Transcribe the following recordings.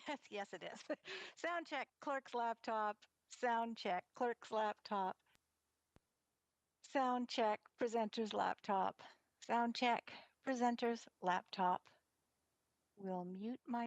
Yes, yes, it is. Sound check, clerk's laptop. Sound check, clerk's laptop. Sound check, presenter's laptop. Sound check, presenter's laptop. We'll mute my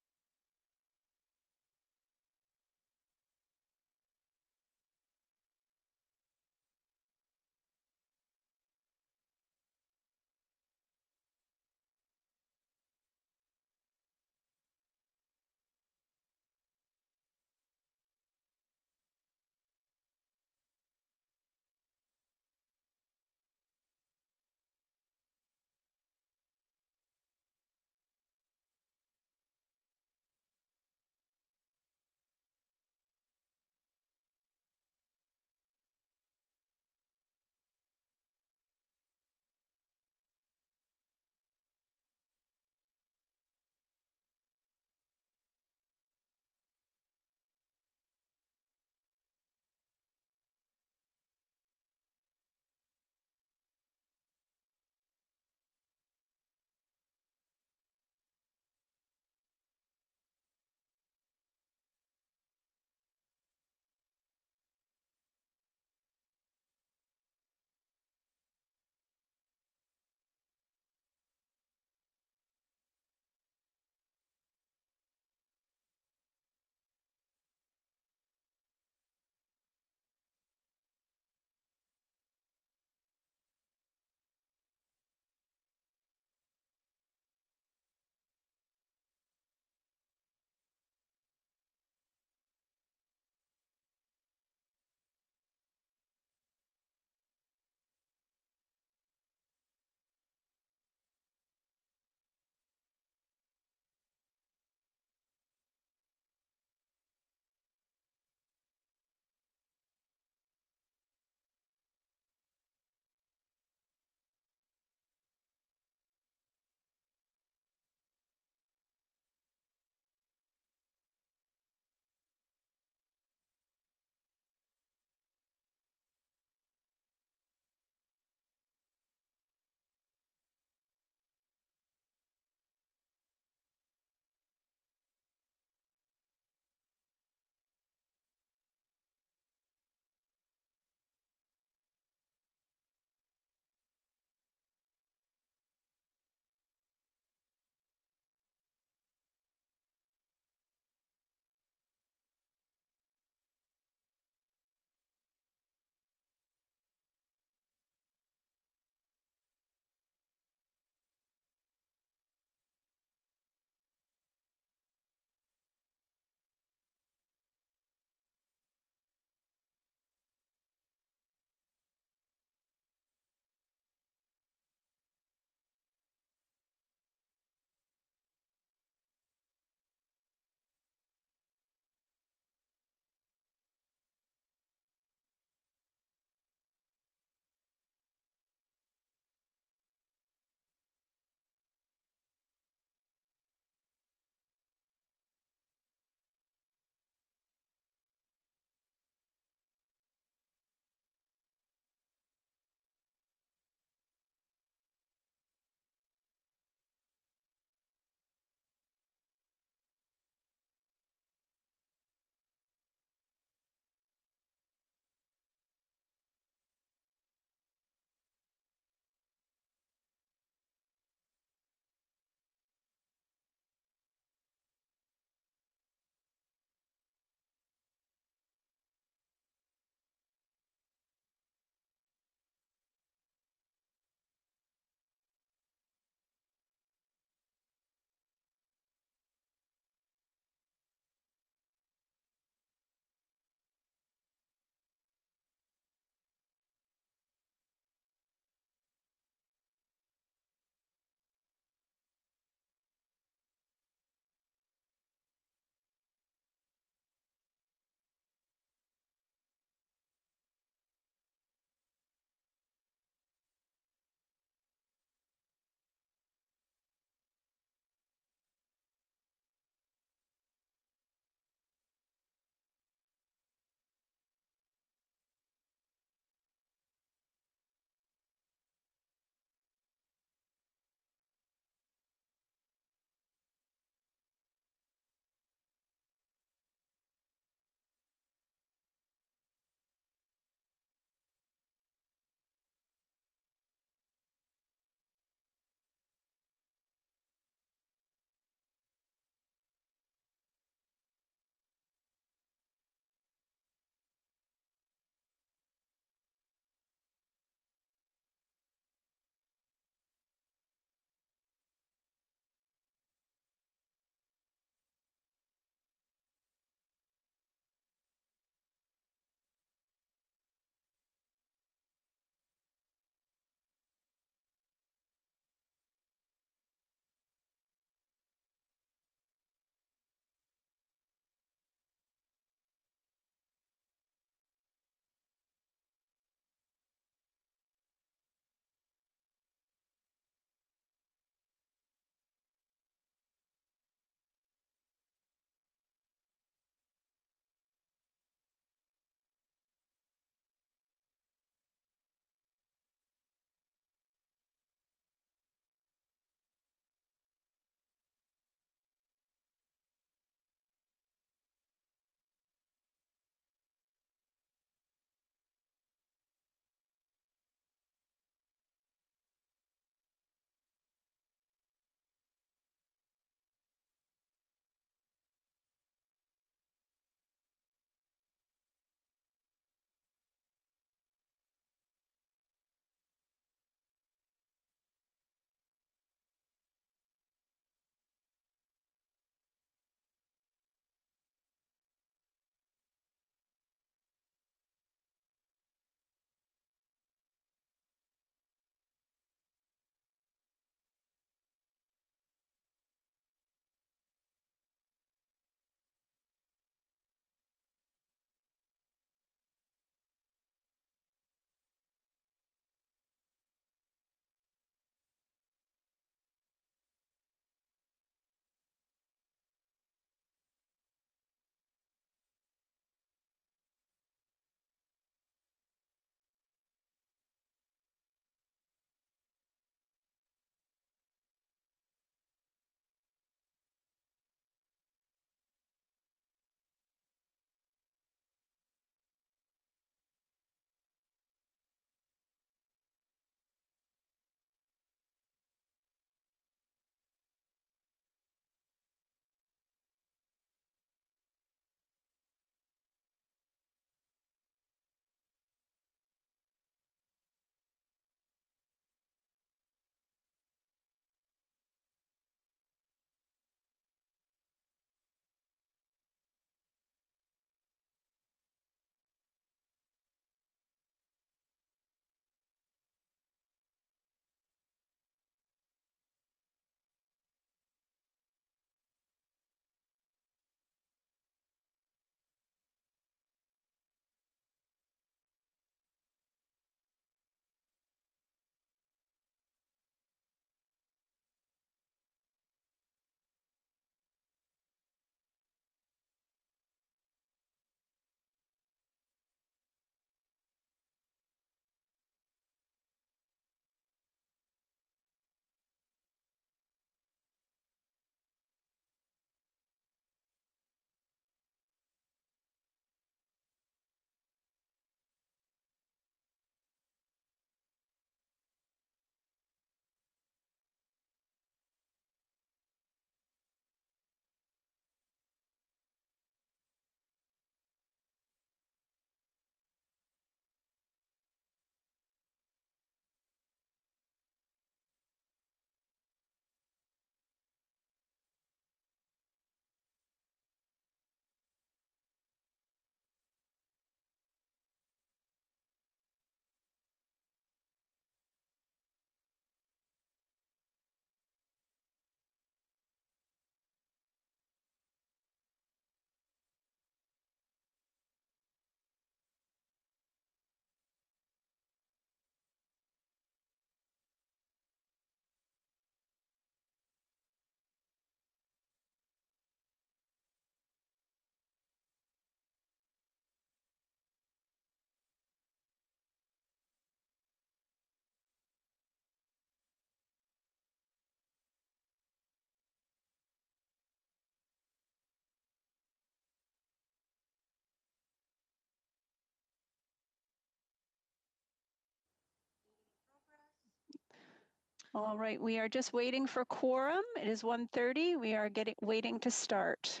All right, we are just waiting for quorum. It is 1:30. We are waiting to start.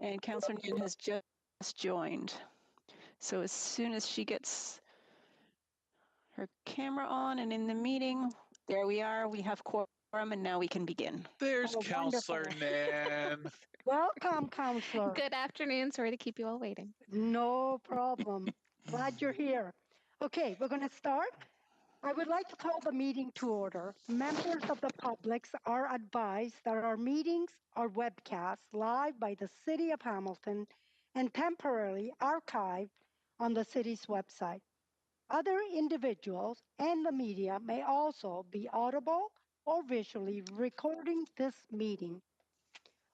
And Councillor Nguyen has just joined. So as soon as she gets her camera on and in the meeting, there we are. We have quorum and now we can begin. There's Oh, Councillor wonderful. Nan. Welcome, Counselor. Good afternoon. Sorry to keep you all waiting. No problem. Glad you're here. Okay, we're going to start. I would like to call the meeting to order. Members of the public are advised that our meetings are webcast live by the City of Hamilton and temporarily archived on the city's website. Other individuals and the media may also be audible or visually recording this meeting.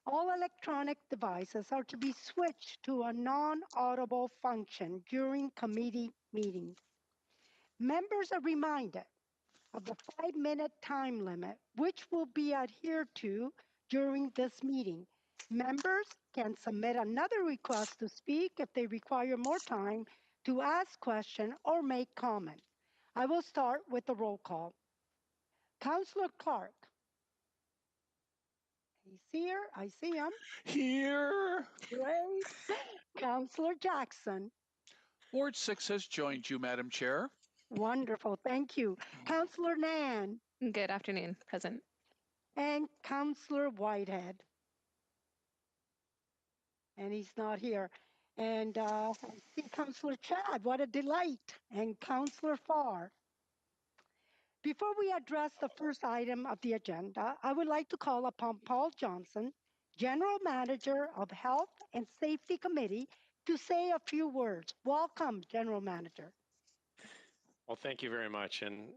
All electronic devices are to be switched to a non-audible function during committee meetings. Members are reminded of the 5-minute time limit, which will be adhered to during this meeting. Members can submit another request to speak if they require more time to ask questions or make comment. I will start with the roll call. Councillor Clark. He's here. I see him. Here. Great. Councillor Jackson. Ward 6 has joined you, Madam Chair. Wonderful. Thank you. Councillor Nan. Good afternoon, Present. And Councillor Whitehead. And he's not here. And I see Councillor Chad. What a delight. And Councillor Farr. Before we address the first item of the agenda, I would like to call upon Paul Johnson, General Manager of Health and Safety Committee, to say a few words. Welcome, General Manager. Well, thank you very much. And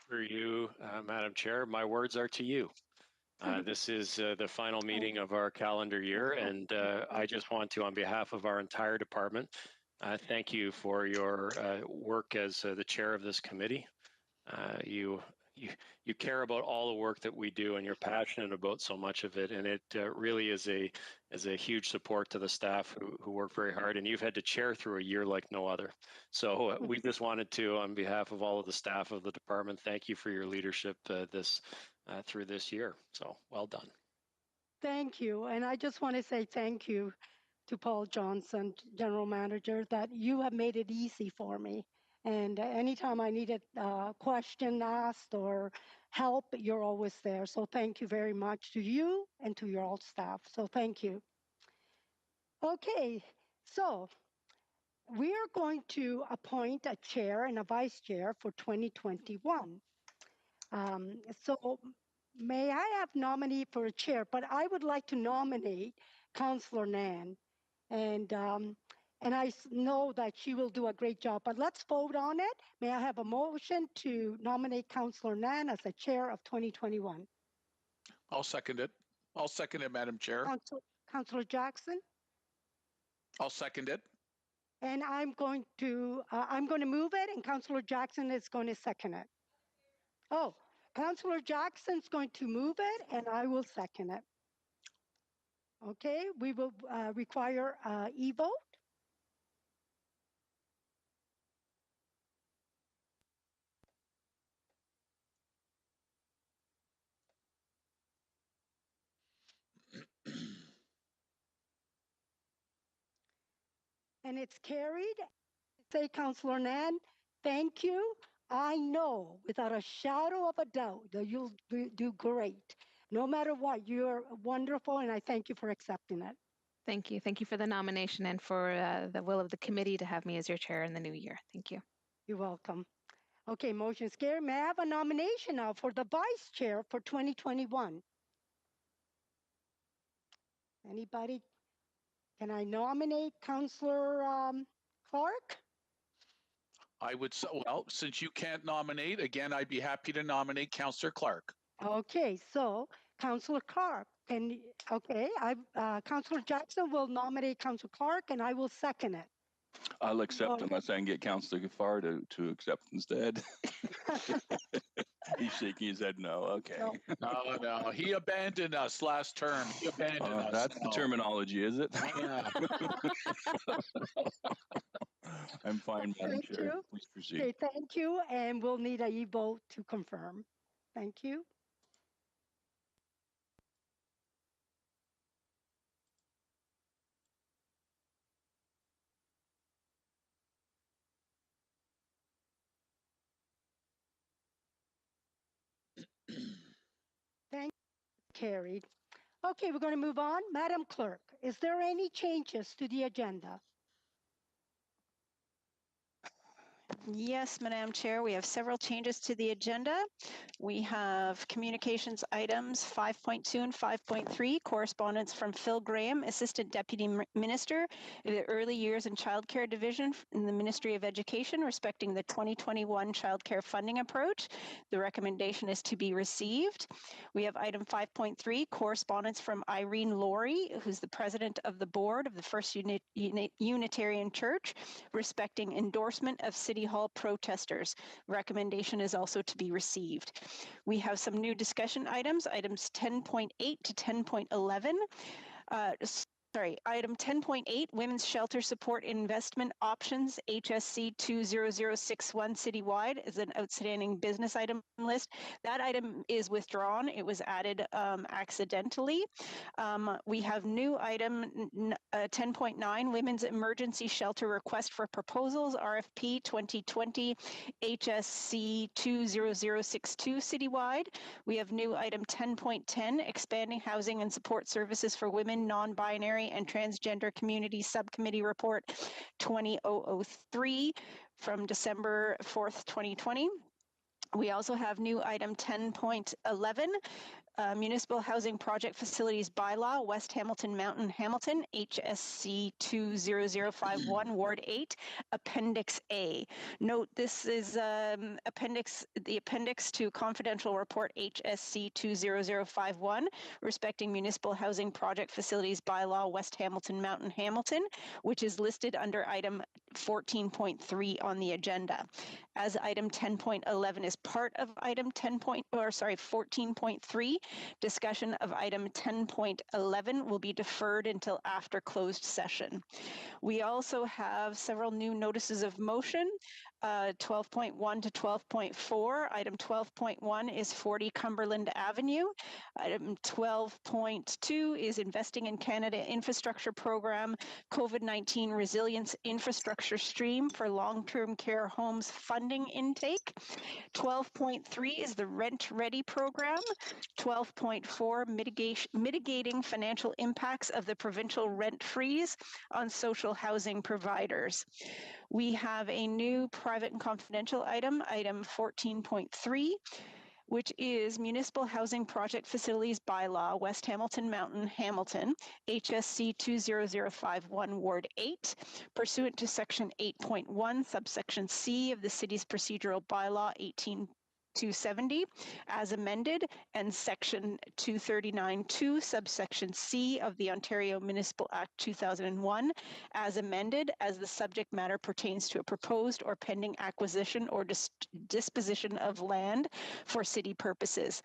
for you, Madam Chair, my words are to you. This is the final meeting of our calendar year, and I just want to, on behalf of our entire department, thank you for your work as the chair of this committee. You care about all the work that we do, and you're passionate about so much of it, and it really is a huge support to the staff who work very hard, and you've had to chair through a year like no other. So we just wanted to, on behalf of all of the staff of the department, thank you for your leadership through this year. So well done. Thank you. And I just want to say thank you to Paul Johnson, General Manager, that you have made it easy for me. And anytime I needed a question asked or help, you're always there. So thank you very much to you and to your all staff. So thank you. Okay, so we are going to appoint a chair and a vice chair for 2021. So may I have nominee for a chair, but I would like to nominate Councillor Nan. And I know that she will do a great job, but let's vote on it. May I have a motion to nominate Councillor Nan as the chair of 2021? I'll second it. I'll second it, Madam Chair. Councillor Jackson? I'll second it. And I'm going to move it, and Councillor Jackson is going to second it. Oh, Councillor Jackson's going to move it, and I will second it. Okay, we will require e-vote. And it's carried. Say, Councillor Nan, thank you. I know without a shadow of a doubt that you'll do great. No matter what, you're wonderful, and I thank you for accepting it. Thank you. Thank you for the nomination and for the will of the committee to have me as your chair in the new year. Thank you. You're welcome. Okay, motion's carried. May I have a nomination now for the vice chair for 2021? Anybody? Can I nominate Councillor Clark? I would, well, since you can't nominate, again, I'd be happy to nominate Councillor Clark. Okay, so Councillor Clark, Councillor Jackson will nominate Councillor Clark, and I will second it. I'll accept unless I can get Councillor Gaffar to accept instead. He's shaking his head no. Okay. No. He abandoned us last term. He abandoned us. That's the terminology, is it? Yeah. I'm fine, Madam Thank Chair. you. Please proceed. Okay, thank you. And we'll need a vote to confirm. Thank you. Thank you. Carried. Okay, we're going to move on. Madam Clerk, is there any changes to the agenda? Yes, Madam Chair, we have several changes to the agenda. We have communications items 5.2 and 5.3, correspondence from Phil Graham, Assistant Deputy Minister of the Early Years and Childcare Division in the Ministry of Education, respecting the 2021 childcare funding approach. The recommendation is to be received. We have item 5.3, correspondence from Irene Laurie, who's the President of the Board of the First Unitarian Church, respecting endorsement of City Hall protesters. Recommendation is also to be received. We have some new discussion items 10.8 to 10.11. Item 10.8, Women's Shelter Support Investment Options, HSC 20061 citywide, is an outstanding business item list. That item is withdrawn. It was added accidentally. We have new item 10.9, Women's Emergency Shelter Request for Proposals, RFP 2020, HSC 20062 citywide. We have new item 10.10, Expanding Housing and Support Services for Women, Non-Binary and Transgender Community Subcommittee Report 2003 from December 4th, 2020. We also have new item 10.11, Municipal Housing Project Facilities Bylaw, West Hamilton Mountain, Hamilton, HSC 20051, Ward 8, Appendix A. Note this is the appendix to confidential report HSC 20051, respecting Municipal Housing Project Facilities Bylaw, West Hamilton Mountain, Hamilton, which is listed under item 14.3 on the agenda. As item 10.11 is part of item 14.3, discussion of item 10.11 will be deferred until after closed session. We also have several new notices of motion, 12.1 to 12.4. Item 12.1 is 40 Cumberland Avenue. Item 12.2 is Investing in Canada Infrastructure Program, COVID-19 Resilience Infrastructure Stream for Long-Term Care Homes Funding Intake. 12.3 is the Rent Ready Program. 12.4, mitigating financial impacts of the provincial rent freeze on social housing providers. We have a new private and confidential item 14.3, which is Municipal Housing Project Facilities Bylaw, West Hamilton Mountain, Hamilton, HSC 20051, Ward 8, pursuant to Section 8.1, subsection C of the City's Procedural Bylaw 18270, as amended, and Section 239.2, subsection C of the Ontario Municipal Act 2001, as amended, as the subject matter pertains to a proposed or pending acquisition or disposition of land for city purposes.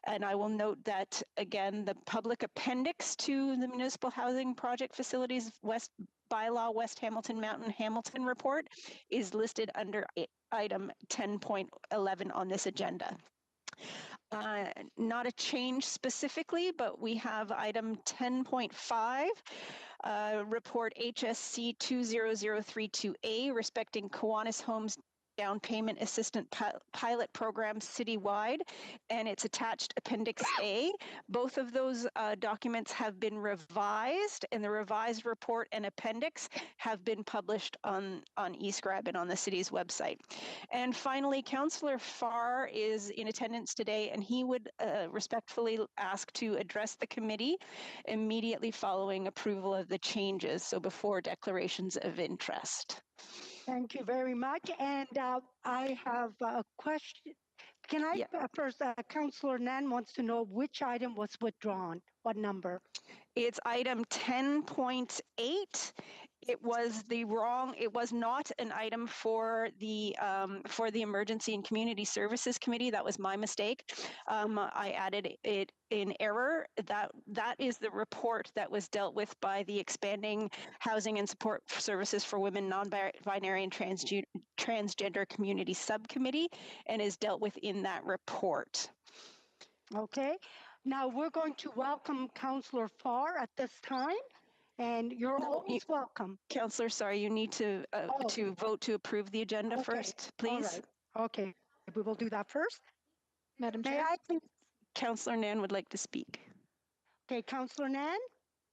And I will note that, again, the public appendix to the Municipal Housing Project Facilities Bylaw West Hamilton Mountain Hamilton report is listed under item 10.11 on this agenda. Not a change specifically, but we have item 10.5, report HSC 20032A, respecting Kiwanis Homes Down Payment Assistant Pilot Program citywide, and it's attached Appendix A. Both of those documents have been revised, and the revised report and appendix have been published on eScribe and on the city's website. And finally, Councillor Farr is in attendance today, and he would respectfully ask to address the committee immediately following approval of the changes, so before declarations of interest. Thank you very much. And I have a question. Can I first, Councillor Nan wants to know which item was withdrawn, what number? It's item 10.8. It was it was not an item for the Emergency and Community Services Committee. That was my mistake. I added it in error. That is the report that was dealt with by the Expanding Housing and Support Services for Women, Non-Binary and Transgender Community Subcommittee, and is dealt with in that report. Okay. Now we're going to welcome Councillor Farr at this time, and you're always welcome. Councillor, sorry, you need to vote to approve the agenda Okay. first, please. All right. Okay, we will do that first. Madam May Chair. I please? Councillor Nan would like to speak. Okay, Councillor Nan.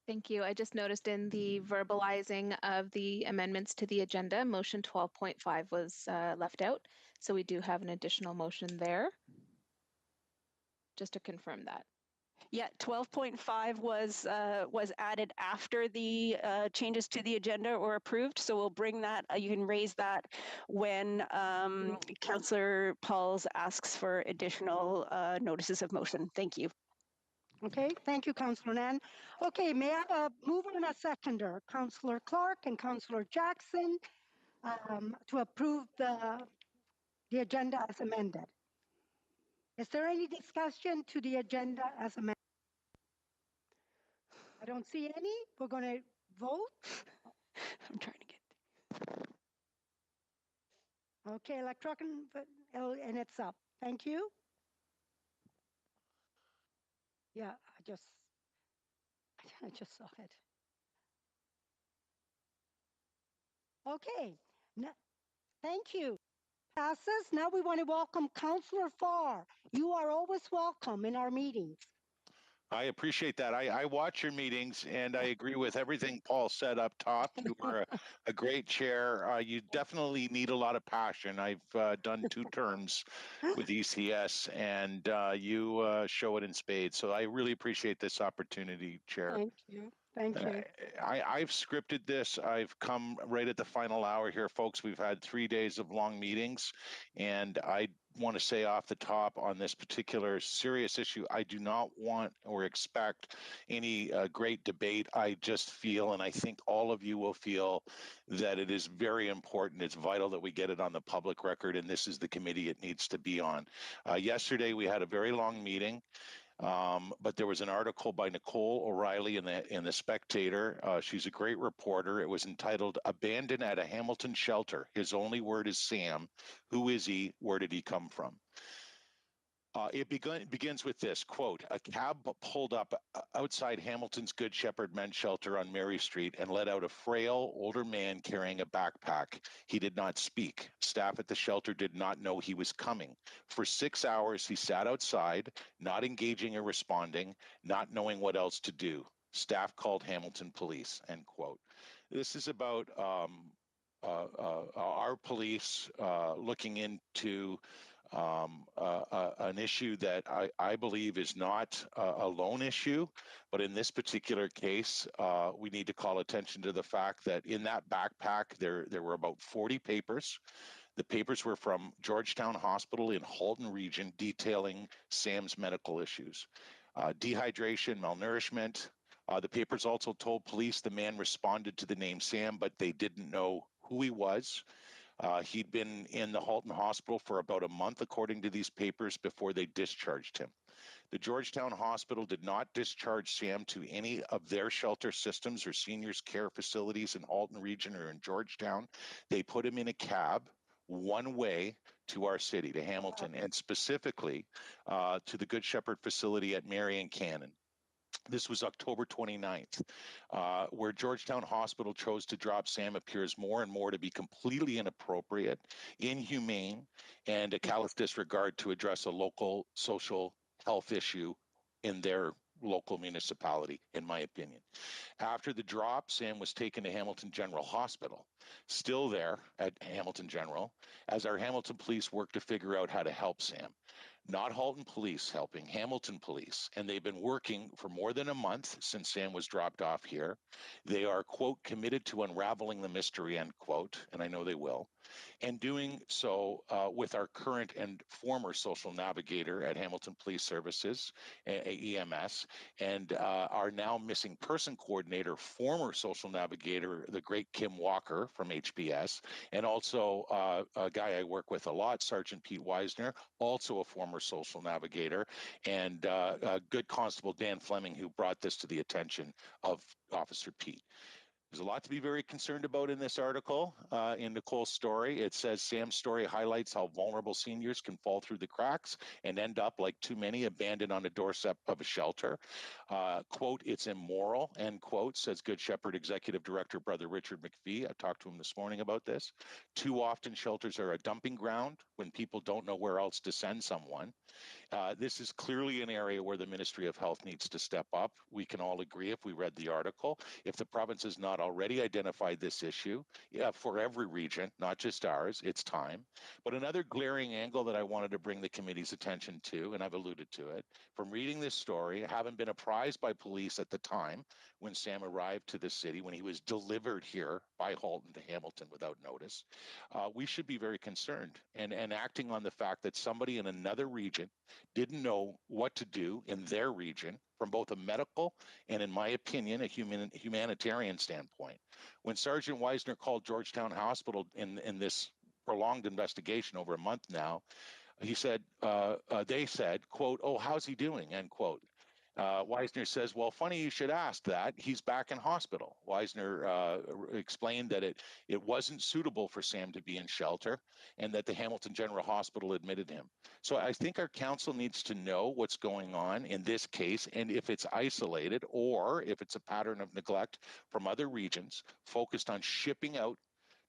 Thank you. I just noticed in the verbalizing of the amendments to the agenda, motion 12.5 was left out. So we do have an additional motion there. Just to confirm that. Yeah, 12.5 was added after the changes to the agenda were approved. So we'll bring that. You can raise that when Councillor Pauls asks for additional notices of motion. Thank you. Okay, thank you, Councillor Nan. Okay, may I have a mover and a seconder, Councillor Clark and Councillor Jackson, to approve the agenda as amended. Is there any discussion to the agenda as amended? I don't see any. We're going to vote. I'm trying to get. Okay, electronic, and it's up. Thank you. Yeah, I just saw it. Okay, thank you. Passes. Now we want to welcome Councillor Farr. You are always welcome in our meetings. I appreciate that. I watch your meetings and I agree with everything Paul said up top. You are a great chair. You definitely need a lot of passion. I've done 2 terms with ECS and you show it in spades. So I really appreciate this opportunity, Chair. Thank you. Thank you. I've scripted this. I've come right at the final hour here, folks. We've had 3 days of long meetings, and I want to say off the top on this particular serious issue, I do not want or expect any great debate. I just feel, and I think all of you will feel, that it is very important. It's vital that we get it on the public record, and this is the committee it needs to be on. Yesterday, we had a very long meeting. But there was an article by Nicole O'Reilly in the Spectator. She's a great reporter. It was entitled "Abandoned at a Hamilton Shelter. His only word is Sam. Who is he? Where did he come from?" It begins with this quote: "A cab pulled up outside Hamilton's Good Shepherd Men's Shelter on Mary Street and let out a frail, older man carrying a backpack. He did not speak. Staff at the shelter did not know he was coming. For 6 hours, he sat outside, not engaging or responding, not knowing what else to do. Staff called Hamilton police," end quote. This is about our police looking into an issue that I believe is not a lone issue, but in this particular case, we need to call attention to the fact that in that backpack, there were about 40 papers. The papers were from Georgetown Hospital in Halton Region detailing Sam's medical issues, dehydration, malnourishment. The papers also told police the man responded to the name Sam, but they didn't know who he was. He'd been in the Halton Hospital for about a month, according to these papers, before they discharged him. The Georgetown Hospital did not discharge Sam to any of their shelter systems or seniors care facilities in Halton Region or in Georgetown. They put him in a cab one way to our city, to Hamilton, and specifically to the Good Shepherd facility at Marion Cannon. This was October 29th. Where Georgetown Hospital chose to drop Sam appears more and more to be completely inappropriate, inhumane, and a callous disregard to address a local social health issue in their local municipality, in my opinion. After the drop, Sam was taken to Hamilton General Hospital, still there at Hamilton General, as our Hamilton police worked to figure out how to help Sam. not Halton Police helping, Hamilton Police. And they've been working for more than a month since Sam was dropped off here. They are, quote, committed to unraveling the mystery, end quote, and I know they will, and doing so with our current and former social navigator at Hamilton Police Services, EMS, and our now missing person coordinator, former social navigator, the great Kim Walker from HBS, and also a guy I work with a lot, Sergeant Pete Weisner, also a former social navigator, and good Constable Dan Fleming, who brought this to the attention of Officer Pete. There's a lot to be very concerned about in this article. In Nicole's story, it says Sam's story highlights how vulnerable seniors can fall through the cracks and end up, like too many, abandoned on the doorstep of a shelter. Quote, it's immoral, end quote, says Good Shepherd Executive Director Brother Richard McPhee. I talked to him this morning about this. Too often, shelters are a dumping ground when people don't know where else to send someone. This is clearly an area where the Ministry of Health needs to step up. We can all agree if we read the article. If the province has not already identified this issue, for every region, not just ours, it's time. But another glaring angle that I wanted to bring the committee's attention to, and I've alluded to it, from reading this story, having been apprised by police at the time when Sam arrived to the city, when he was delivered here by Halton to Hamilton without notice, we should be very concerned and acting on the fact that somebody in another region didn't know what to do in their region from both a medical and, in my opinion, a humanitarian standpoint. When Sergeant Weisner called Georgetown Hospital in this prolonged investigation over a month now, he said, they said, quote, oh, how's he doing, end quote. Weisner says, well, funny you should ask that. He's back in hospital. Weisner explained that it wasn't suitable for Sam to be in shelter and that the Hamilton General Hospital admitted him. So I think our council needs to know what's going on in this case, and if it's isolated or if it's a pattern of neglect from other regions focused on shipping out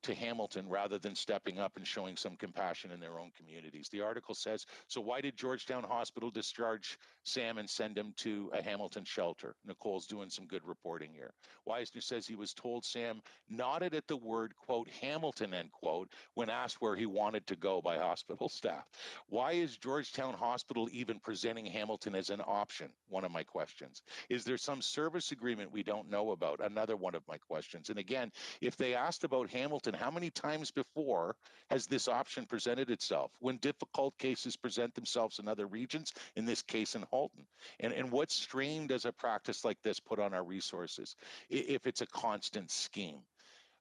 to Hamilton rather than stepping up and showing some compassion in their own communities. The article says, so why did Georgetown Hospital discharge Sam and send him to a Hamilton shelter? Nicole's doing some good reporting here. Weisner says he was told Sam nodded at the word, quote, Hamilton, end quote, when asked where he wanted to go by hospital staff. Why is Georgetown Hospital even presenting Hamilton as an option? One of my questions. Is there some service agreement we don't know about? Another one of my questions. And again, if they asked about Hamilton, how many times before has this option presented itself when difficult cases present themselves in other regions, in this case in Halton? And what strain does a practice like this put on our resources if it's a constant scheme?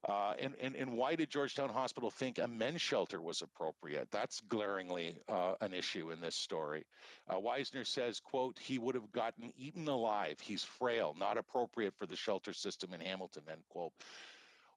And why did Georgetown Hospital think a men's shelter was appropriate? That's glaringly an issue in this story. Weisner says, quote, he would have gotten eaten alive. He's frail, not appropriate for the shelter system in Hamilton, end quote.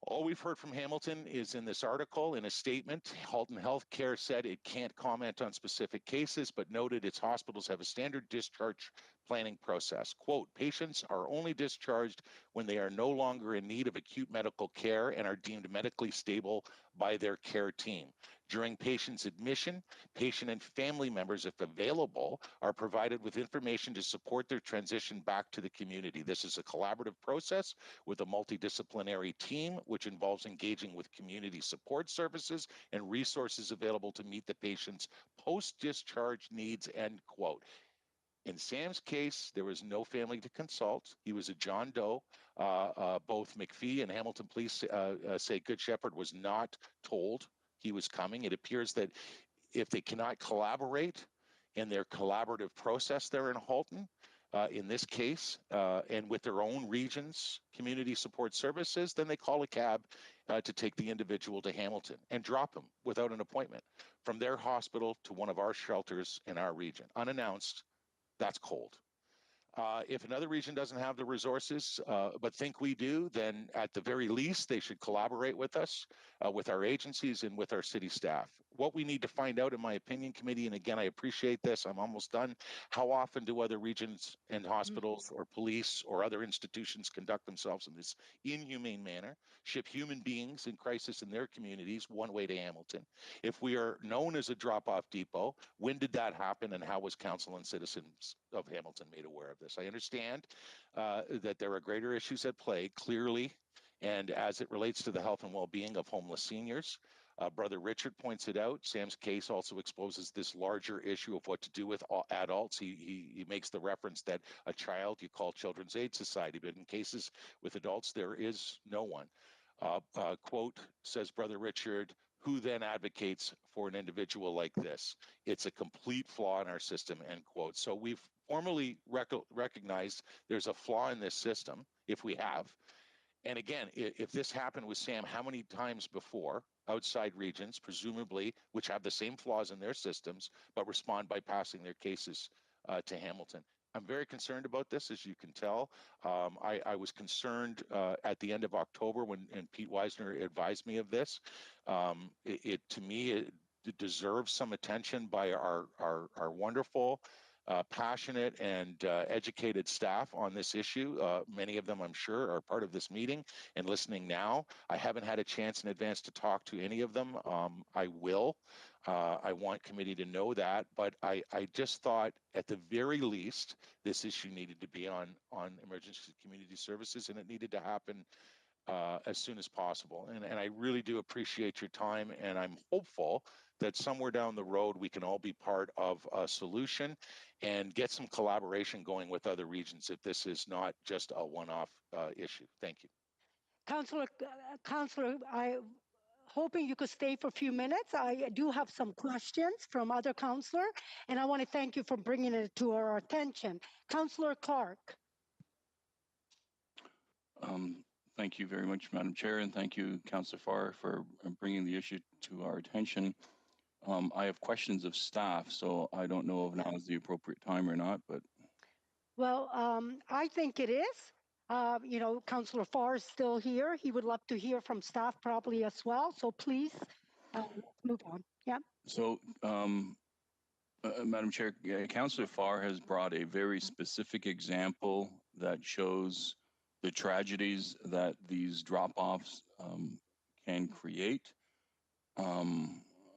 All we've heard from Hamilton is in this article, in a statement. Halton Healthcare said it can't comment on specific cases, but noted its hospitals have a standard discharge planning process. Quote, patients are only discharged when they are no longer in need of acute medical care and are deemed medically stable by their care team. During patient's admission, patient and family members, if available, are provided with information to support their transition back to the community. This is a collaborative process with a multidisciplinary team, which involves engaging with community support services and resources available to meet the patient's post-discharge needs, end quote. In Sam's case, there was no family to consult. He was a John Doe. Both McPhee and Hamilton Police say Good Shepherd was not told he was coming. It appears that if they cannot collaborate in their collaborative process there in Halton, in this case, and with their own regions, community support services, then they call a cab to take the individual to Hamilton and drop him without an appointment from their hospital to one of our shelters in our region, unannounced. That's cold. If another region doesn't have the resources, but think we do, then at the very least, they should collaborate with us, with our agencies and with our city staff. What we need to find out, in my opinion, committee, and again, I appreciate this, I'm almost done, how often do other regions and hospitals or police or other institutions conduct themselves in this inhumane manner, ship human beings in crisis in their communities one way to Hamilton? If we are known as a drop-off depot, when did that happen and how was council and citizens of Hamilton made aware of this? I understand that there are greater issues at play, clearly, and as it relates to the health and well-being of homeless seniors. Brother Richard points it out. Sam's case also exposes this larger issue of what to do with adults. He makes the reference that a child you call Children's Aid Society, but in cases with adults, there is no one. Quote, says Brother Richard, who then advocates for an individual like this? It's a complete flaw in our system, end quote. So we've formally recognized there's a flaw in this system, if we have. And again, if this happened with Sam, how many times before outside regions, presumably, which have the same flaws in their systems, but respond by passing their cases to Hamilton? I'm very concerned about this, as you can tell. I was concerned at the end of October when Pete Weisner advised me of this. To me, it deserves some attention by our wonderful, passionate and educated staff on this issue. Many of them, I'm sure, are part of this meeting and listening now. I haven't had a chance in advance to talk to any of them. I will. I want committee to know that, but I just thought at the very least, this issue needed to be on emergency community services, and it needed to happen as soon as possible. And I really do appreciate your time, and I'm hopeful that somewhere down the road we can all be part of a solution and get some collaboration going with other regions if this is not just a one-off issue. Thank you. Councillor, I hoping you could stay for a few minutes. I do have some questions from other councillor, and I want to thank you for bringing it to our attention. Councillor Clark. Thank you very much, Madam Chair, and thank you, Councillor Farr, for bringing the issue to our attention. I have questions of staff, so I don't know if now is the appropriate time or not, but. Well, I think it is. Councillor Farr is still here. He would love to hear from staff probably as well. So please, let's move on. Yeah. So, Madam Chair, Councillor Farr has brought a very specific example that shows the tragedies that these drop-offs can create.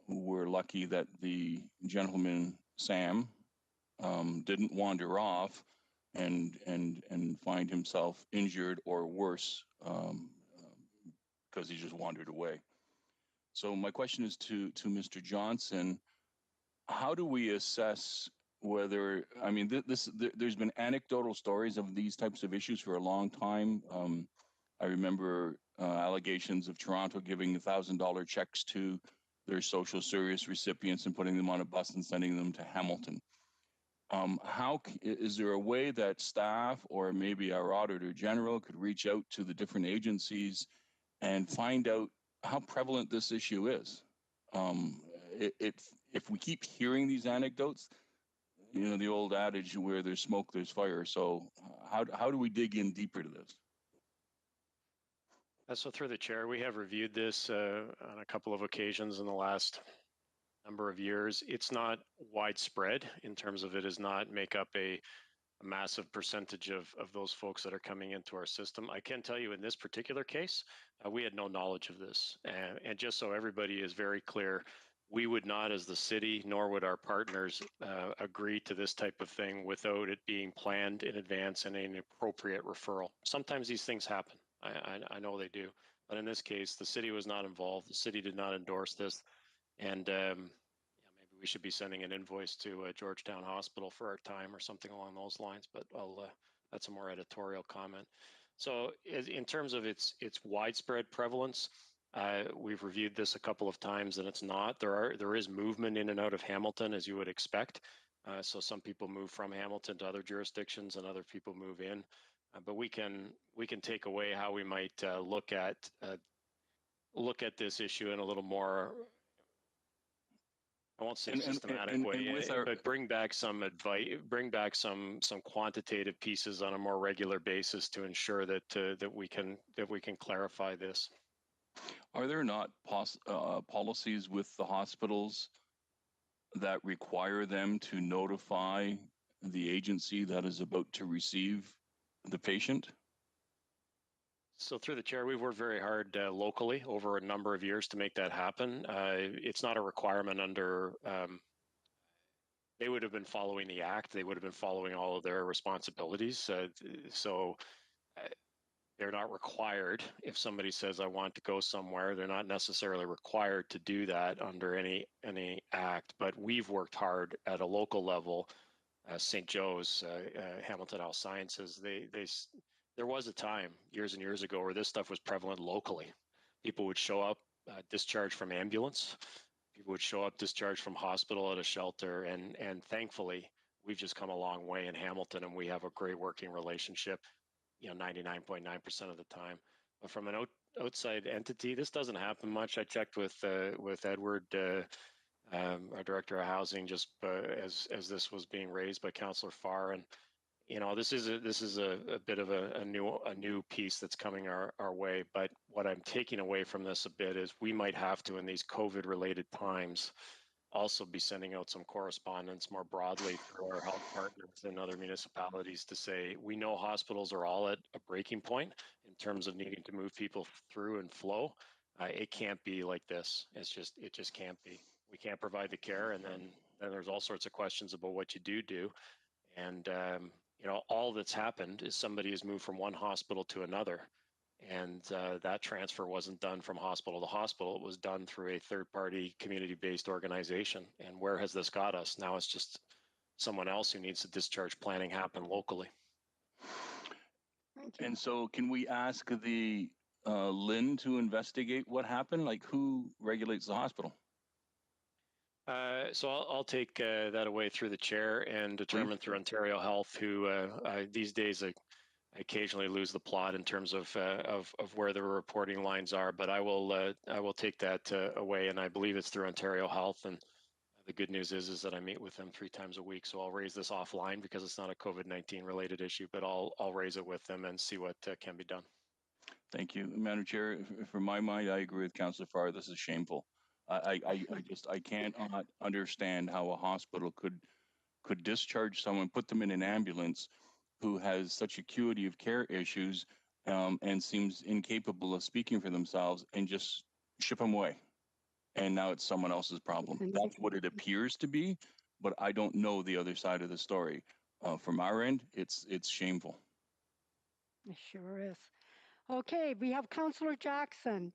We're lucky that the gentleman, Sam, didn't wander off and find himself injured or worse because he just wandered away. So my question is to Mr. Johnson. How do we assess whether, I mean, there's been anecdotal stories of these types of issues for a long time. I remember allegations of Toronto giving $1,000 checks to their social service recipients and putting them on a bus and sending them to Hamilton. Is there a way that staff or maybe our Auditor General could reach out to the different agencies and find out how prevalent this issue is? If we keep hearing these anecdotes, you know, the old adage, where there's smoke, there's fire. So how do we dig in deeper to this? So through the chair, we have reviewed this on a couple of occasions in the last number of years. It's not widespread in terms of it does not make up a massive percentage of those folks that are coming into our system. I can tell you in this particular case, we had no knowledge of this. And just so everybody is very clear, we would not as the city, nor would our partners agree to this type of thing without it being planned in advance and an appropriate referral. Sometimes these things happen. I know they do. But in this case, the city was not involved. The city did not endorse this. And yeah, maybe we should be sending an invoice to Georgetown Hospital for our time or something along those lines. But that's a more editorial comment. So in terms of its widespread prevalence, we've reviewed this a couple of times, and it's not. There is movement in and out of Hamilton, as you would expect. So some people move from Hamilton to other jurisdictions, and other people move in. But we can take away how we might look at this issue in a little more, I won't say systematic way, but bring back some advice, bring back some quantitative pieces on a more regular basis to ensure that we can clarify this. Are there not policies with the hospitals that require them to notify the agency that is about to receive the patient? So through the chair, we've worked very hard locally over a number of years to make that happen. It's not a requirement under, they would have been following the act. They would have been following all of their responsibilities. So they're not required. If somebody says, I want to go somewhere, they're not necessarily required to do that under any act. But we've worked hard at a local level. St. Joe's, Hamilton Health Sciences, there was a time years and years ago where this stuff was prevalent locally. People would show up discharged from ambulance. People would show up discharged from hospital at a shelter, and thankfully we've just come a long way in Hamilton, and we have a great working relationship, 99.9% of the time. But from an outside entity, this doesn't happen much. I checked with Edward, our director of housing, just as this was being raised by Councillor Farr, and this is a bit of a new piece that's coming our way. But what I'm taking away from this a bit is we might have to, in these COVID related times, also be sending out some correspondence more broadly through our health partners and other municipalities to say, we know hospitals are all at a breaking point in terms of needing to move people through and flow. It can't be like this. It just can't be. We can't provide the care, and then there's all sorts of questions about what you do. And all that's happened is somebody has moved from one hospital to another, and that transfer wasn't done from hospital to hospital. It was done through a third-party community-based organization. And where has this got us? Now it's just someone else who needs the discharge planning happen locally. And so can we ask the Lynn to investigate what happened? Like, who regulates the hospital? So I'll take that away through the chair and determine through Ontario Health, who these days I occasionally lose the plot in terms of where the reporting lines are. But I will take that away, and I believe it's through Ontario Health. And the good news is that I meet with them 3 times a week. So I'll raise this offline because it's not a COVID-19 related issue, but I'll raise it with them and see what can be done. Thank you, Madam Chair. From my mind, I agree with Councillor Farr. This is shameful. I can't understand how a hospital could discharge someone, put them in an ambulance who has such acuity of care issues and seems incapable of speaking for themselves, and just ship them away. And now it's someone else's problem. That's what it appears to be, but I don't know the other side of the story. From our end, it's shameful. It sure is. Okay, we have Councillor Jackson.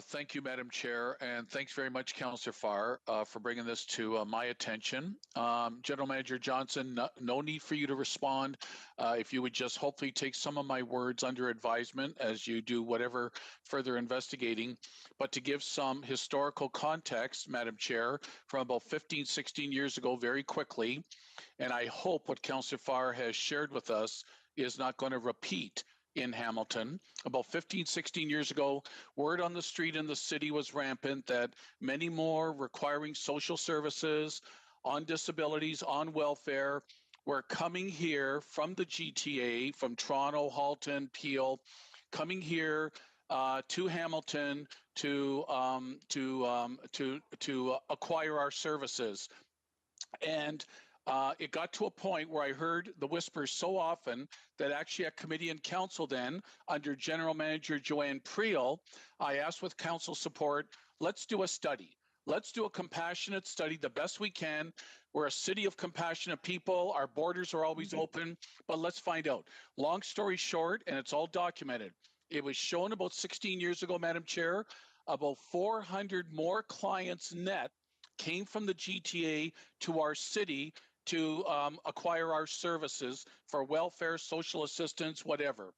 Thank you, Madam Chair, and thanks very much, Councillor Farr, for bringing this to my attention. General Manager Johnson, no need for you to respond. If you would just hopefully take some of my words under advisement as you do whatever further investigating, but to give some historical context, Madam Chair, from about 15, 16 years ago, very quickly, and I hope what Councillor Farr has shared with us is not going to repeat in Hamilton. About 15, 16 years ago, word on the street in the city was rampant that many more requiring social services, on disabilities, on welfare, were coming here from the GTA, from Toronto, Halton, Peel, coming here to Hamilton to acquire our services. And it got to a point where I heard the whispers so often that actually at committee and council then, under General Manager Joanne Priel, I asked with council support, let's do a study. Let's do a compassionate study the best we can. We're a city of compassionate people. Our borders are always open, but let's find out. Long story short, and it's all documented, it was shown about 16 years ago, Madam Chair, about 400 more clients net came from the GTA to our city to acquire our services for welfare, social assistance, whatever.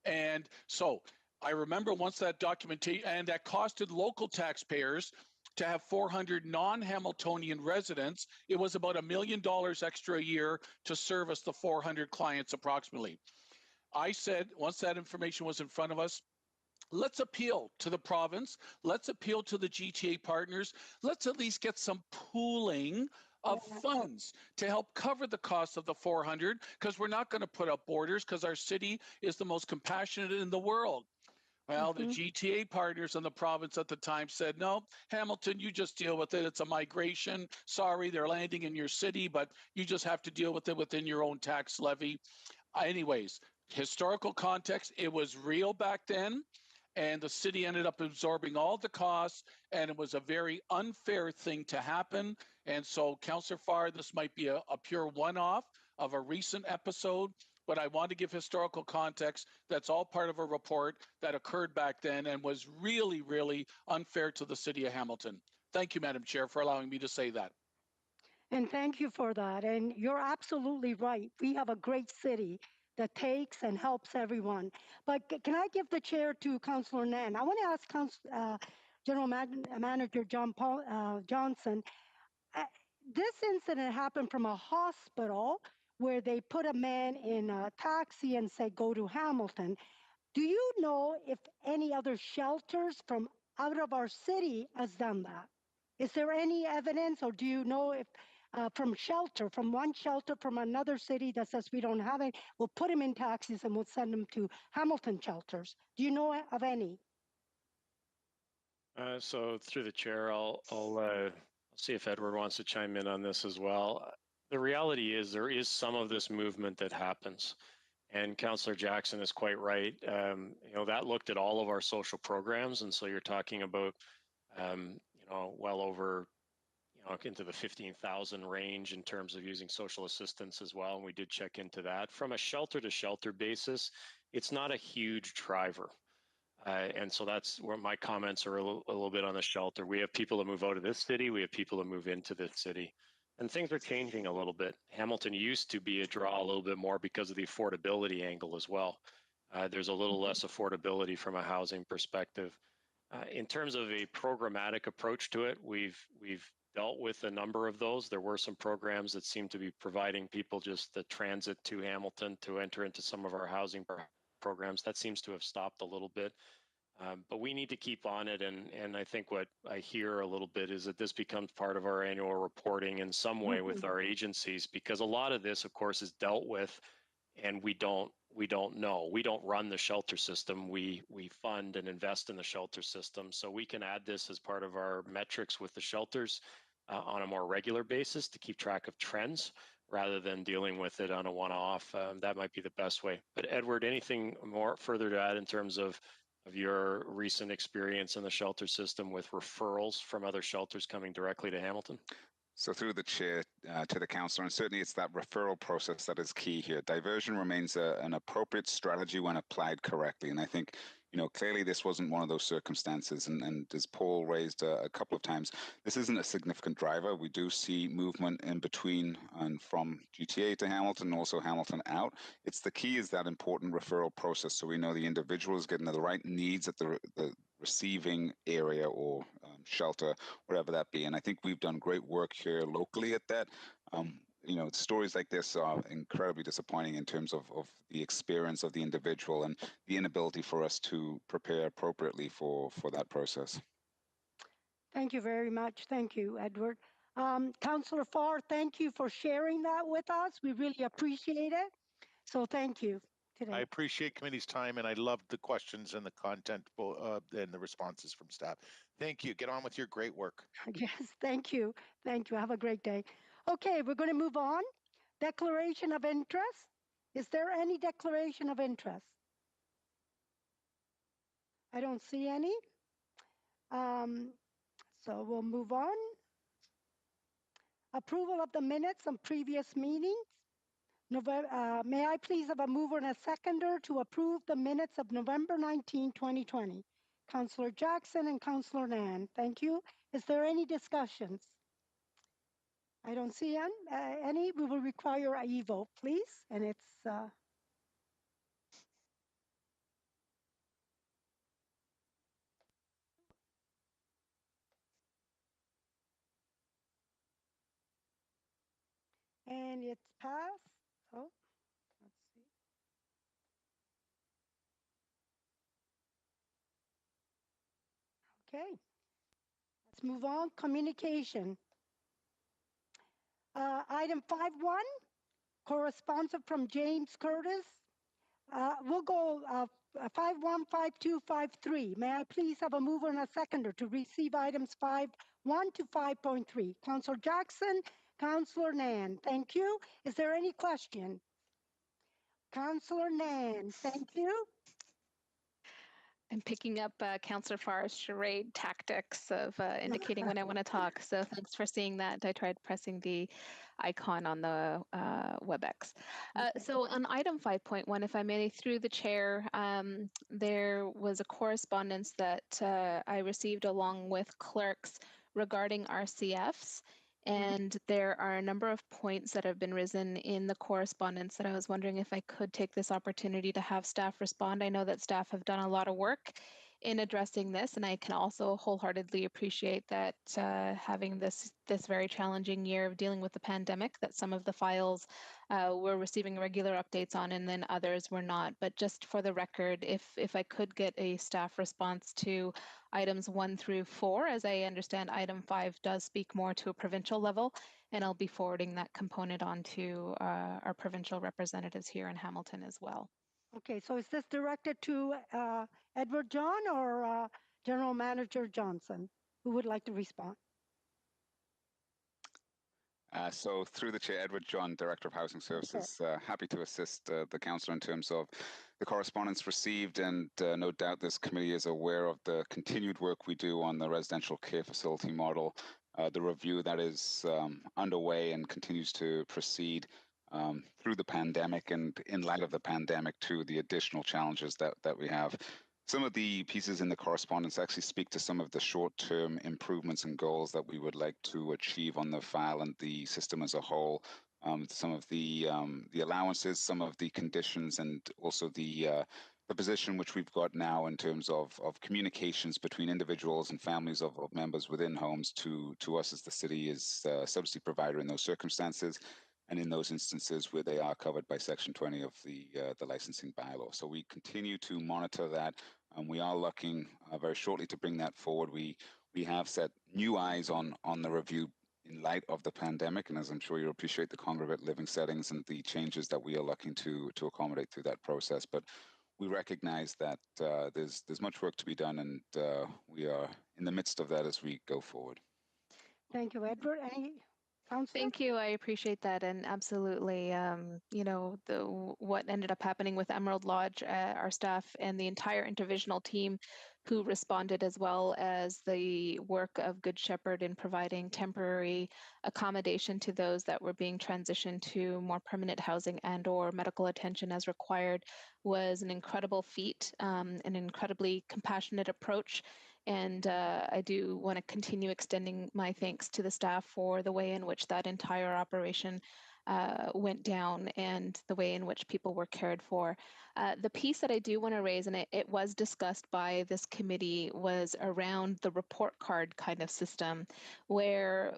And so I remember once that documentation, and that costed local taxpayers to have 400 non-Hamiltonian residents, it was about $1 million extra a year to service the 400 clients approximately. I said, once that information was in front of us, let's appeal to the province. Let's appeal to the GTA partners. Let's at least get some pooling of funds to help cover the cost of the 400, because we're not going to put up borders because our city is the most compassionate in the world. Well, the GTA partners in the province at the time said, no, Hamilton, you just deal with it. It's a migration. Sorry, they're landing in your city, but you just have to deal with it within your own tax levy. Anyways, historical context, it was real back then. And the city ended up absorbing all the costs, and it was a very unfair thing to happen. And so, Councillor Farr, this might be a pure one-off of a recent episode, but I want to give historical context. That's all part of a report that occurred back then and was really, really unfair to the city of Hamilton. Thank you, Madam Chair, for allowing me to say that. And thank you for that. And you're absolutely right. We have a great city that takes and helps everyone. But can I give the chair to Councillor Nan? I want to ask General Manager Johnson. uh, this incident happened from a hospital where they put a man in a taxi and said, go to Hamilton. Do you know if any other shelters from out of our city has done that? Is there any evidence, or do you know if from one shelter from another city that says we don't have it, we'll put them in taxis and we'll send them to Hamilton shelters? Do you know of any? So through the chair, I'll see if Edward wants to chime in on this as well. The reality is there is some of this movement that happens. And Councillor Jackson is quite right. That looked at all of our social programs. And so you're talking about, well over, into the 15,000 range in terms of using social assistance as well. And we did check into that. From a shelter to shelter basis, it's not a huge driver. And so that's where my comments are a little bit on the shelter. We have people that move out of this city. We have people that move into this city. And things are changing a little bit. Hamilton used to be a draw a little bit more because of the affordability angle as well. There's a little less affordability from a housing perspective. In terms of a programmatic approach to it, we've dealt with a number of those. There were some programs that seem to be providing people just the transit to Hamilton to enter into some of our housing programs. That seems to have stopped a little bit. But we need to keep on it. And I think what I hear a little bit is that this becomes part of our annual reporting in some way with our agencies, because a lot of this, of course, is dealt with and we don't know. We don't run the shelter system. We fund and invest in the shelter system. So we can add this as part of our metrics with the shelters on a more regular basis to keep track of trends rather than dealing with it on a one-off. That might be the best way. But Edward, anything more further to add in terms of your recent experience in the shelter system with referrals from other shelters coming directly to Hamilton? So through the chair to the councillor, and certainly it's that referral process that is key here. Diversion remains an appropriate strategy when applied correctly. And I think, clearly this wasn't one of those circumstances. And as Paul raised a couple of times, this isn't a significant driver. We do see movement in between and from GTA to Hamilton, also Hamilton out. It's the key is that important referral process. So we know the individual is getting the right needs at the receiving area or shelter, whatever that be. And I think we've done great work here locally at that. Stories like this are incredibly disappointing in terms of the experience of the individual and the inability for us to prepare appropriately for that process. Thank you very much. Thank you, Edward. Councillor Farr, thank you for sharing that with us. We really appreciate it. So thank you today. I appreciate committee's time, and I loved the questions and the content and the responses from staff. Thank you. Get on with your great work. Yes, thank you. Thank you. Have a great day. Okay, we're going to move on. Declaration of interest. Is there any declaration of interest? I don't see any. So we'll move on. Approval of the minutes of previous meetings. May I please have a mover and a seconder to approve the minutes of November 19, 2020? Councillor Jackson and Councillor Nan. Thank you. Is there any discussions? I don't see any. We will require a vote, please. And it's and it's passed. Oh, let's see. Okay. Let's move on. Communication. Item 5.1, correspondence from James Curtis. We'll go 5.1, 5.2, 5.3. May I please have a mover and a seconder to receive items 5.1 to 5.3? Councillor Jackson, Councillor Nan. Thank you. Is there any question? Councillor Nan. Thank you. I'm picking up Councillor Farr's charade tactics of indicating when I want to talk. So thanks for seeing that. I tried pressing the icon on the WebEx. So on item 5.1, if I may, through the chair, there was a correspondence that I received along with clerks regarding RCFs. And there are a number of points that have been risen in the correspondence that I was wondering if I could take this opportunity to have staff respond. I know that staff have done a lot of work in addressing this, and I can also wholeheartedly appreciate that having this very challenging year of dealing with the pandemic, that some of the files we're receiving regular updates on, and then others were not. But just for the record, if I could get a staff response to items 1 through 4, as I understand item 5 does speak more to a provincial level, and I'll be forwarding that component on to our provincial representatives here in Hamilton as well. Okay, so is this directed to Edward John or General Manager Johnson? Who would like to respond? So through the chair, Edward John, Director of Housing Services, happy to assist the councillor in terms of the correspondence received, and no doubt this committee is aware of the continued work we do on the residential care facility model, the review that is underway and continues to proceed through the pandemic, and in light of the pandemic too, the additional challenges that we have. Some of the pieces in the correspondence actually speak to some of the short-term improvements and goals that we would like to achieve on the file and the system as a whole. Some of the allowances, some of the conditions, and also the position which we've got now in terms of communications between individuals and families of members within homes to us as the city is a subsidy provider in those circumstances, and in those instances where they are covered by Section 20 of the licensing bylaw. So we continue to monitor that, and we are looking very shortly to bring that forward. We have set new eyes on the review in light of the pandemic, and as I'm sure you appreciate, the congregate living settings and the changes that we are looking to accommodate through that process. But we recognize that there's much work to be done, and we are in the midst of that as we go forward. Thank you, Edward. Any councillor? Thank you. I appreciate that, and absolutely, you know, what ended up happening with Emerald Lodge, our staff and the entire interventional team who responded, as well as the work of Good Shepherd in providing temporary accommodation to those that were being transitioned to more permanent housing and/or medical attention as required, was an incredible feat, an incredibly compassionate approach. And I do want to continue extending my thanks to the staff for the way in which that entire operation went down and the way in which people were cared for. The piece that I do want to raise, and it was discussed by this committee, was around the report card kind of system, where,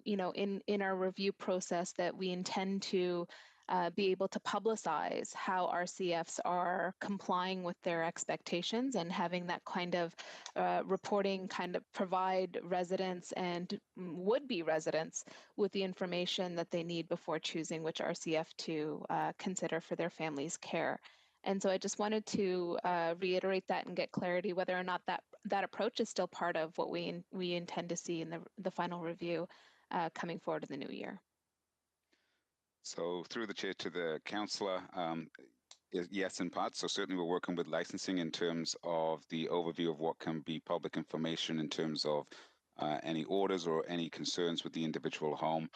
you know, in our review process that we intend to be able to publicize how RCFs are complying with their expectations, and having that kind of reporting kind of provide residents and would-be residents with the information that they need before choosing which RCF to consider for their family's care. And so I just wanted to reiterate that and get clarity whether or not that approach is still part of what we intend to see in the final review coming forward in the new year. So through the chair to the councillor, yes, in part. So certainly we're working with licensing in terms of the overview of what can be public information in terms of any orders or any concerns with the individual home.